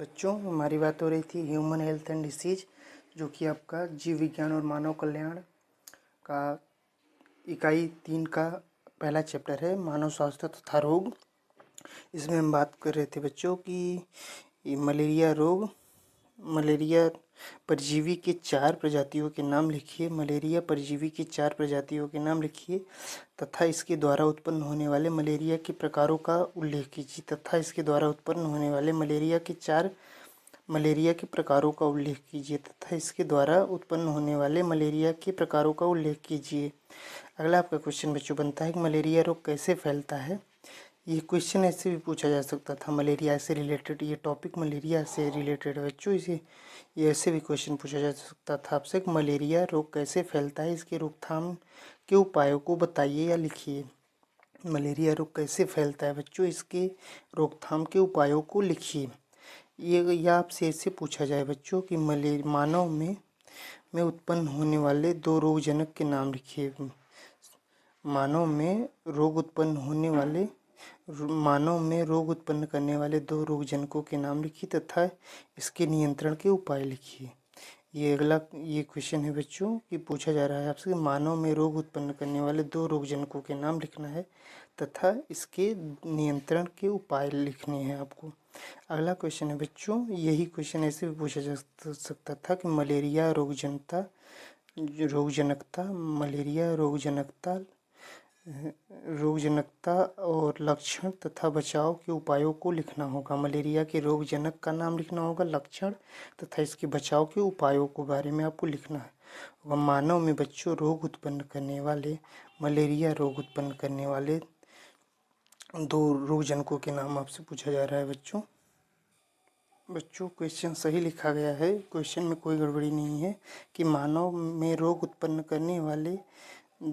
बच्चों, हमारी बात हो रही थी ह्यूमन हेल्थ एंड डिसीज, जो कि आपका जीव विज्ञान और मानव कल्याण का इकाई 3 का पहला चैप्टर है, मानव स्वास्थ्य तथा रोग। इसमें हम बात कर रहे थे बच्चों कि मलेरिया परजीवी के 4 प्रजातियों के नाम लिखिए। मलेरिया परजीवी की 4 प्रजातियों के नाम लिखिए तथा इसके द्वारा उत्पन्न होने वाले मलेरिया के प्रकारों का उल्लेख कीजिए। मलेरिया के प्रकारों का उल्लेख कीजिए तथा इसके द्वारा उत्पन्न होने वाले मलेरिया के प्रकारों का उल्लेख कीजिए। अगला आपका क्वेश्चन बच्चों बनता है कि मलेरिया रोग कैसे फैलता है। ये क्वेश्चन ऐसे भी पूछा जा सकता था, मलेरिया से रिलेटेड, ये टॉपिक मलेरिया से रिलेटेड है बच्चों। इसे ये ऐसे भी क्वेश्चन पूछा जा सकता था आपसे कि मलेरिया रोग कैसे फैलता है, इसके रोकथाम के उपायों को बताइए या लिखिए। मलेरिया रोग कैसे फैलता है बच्चों, इसके रोकथाम के उपायों को लिखिए। ये आपसे ऐसे पूछा जाए बच्चों कि मानव में उत्पन्न होने वाले 2 रोगजनक के नाम लिखिए। मानव में रोग उत्पन्न करने वाले 2 रोगजनकों के नाम लिखिए तथा इसके नियंत्रण के उपाय लिखिए। ये क्वेश्चन है बच्चों कि पूछा जा रहा है आपसे कि मानव में रोग उत्पन्न करने वाले 2 रोगजनकों के नाम लिखना है तथा इसके नियंत्रण के उपाय लिखने हैं आपको। अगला क्वेश्चन है बच्चों, यही क्वेश्चन ऐसे भी पूछा जा सकता था कि मलेरिया रोगजनकता और लक्षण तथा बचाव के उपायों को लिखना होगा। मलेरिया के रोगजनक का नाम लिखना होगा, लक्षण तथा इसके बचाव के उपायों के बारे में आपको लिखना है। मानव में बच्चों मलेरिया रोग उत्पन्न करने वाले 2 रोगजनकों के नाम आपसे पूछा जा रहा है बच्चों क्वेश्चन सही लिखा गया है, क्वेश्चन में कोई गड़बड़ी नहीं है कि मानव में रोग उत्पन्न करने वाले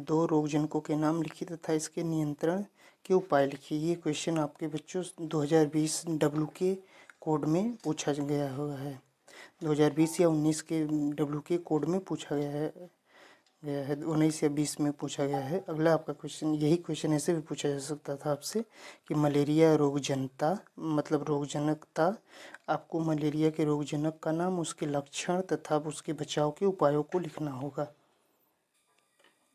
2 रोगजनकों के नाम लिखिए तथा इसके नियंत्रण के उपाय लिखिए। ये क्वेश्चन आपके बच्चों 2020 WK कोड में पूछा गया हुआ है। 2020 या 19 के WK कोड में पूछा गया है 19 या 20 में पूछा गया है। अगला आपका क्वेश्चन, यही क्वेश्चन ऐसे भी पूछा जा सकता था आपसे कि मलेरिया रोगजनकता, आपको मलेरिया के रोगजनक का नाम, उसके लक्षण तथा उसके बचाव के उपायों को लिखना होगा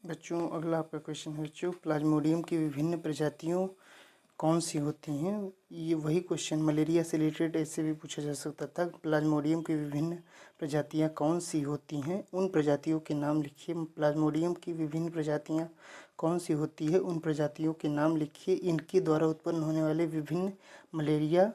बच्चों। अगला आपका क्वेश्चन है बच्चों, प्लाज्मोडियम की विभिन्न प्रजातियों कौन सी होती हैं। ये वही क्वेश्चन मलेरिया से रिलेटेड ऐसे भी पूछा जा सकता था, प्लाज्मोडियम की विभिन्न प्रजातियां कौन सी होती हैं, उन प्रजातियों के नाम लिखिए। प्लाज्मोडियम की विभिन्न प्रजातियां कौन सी होती है, उन प्रजातियों के नाम लिखिए। इनके द्वारा उत्पन्न होने वाले विभिन्न मलेरिया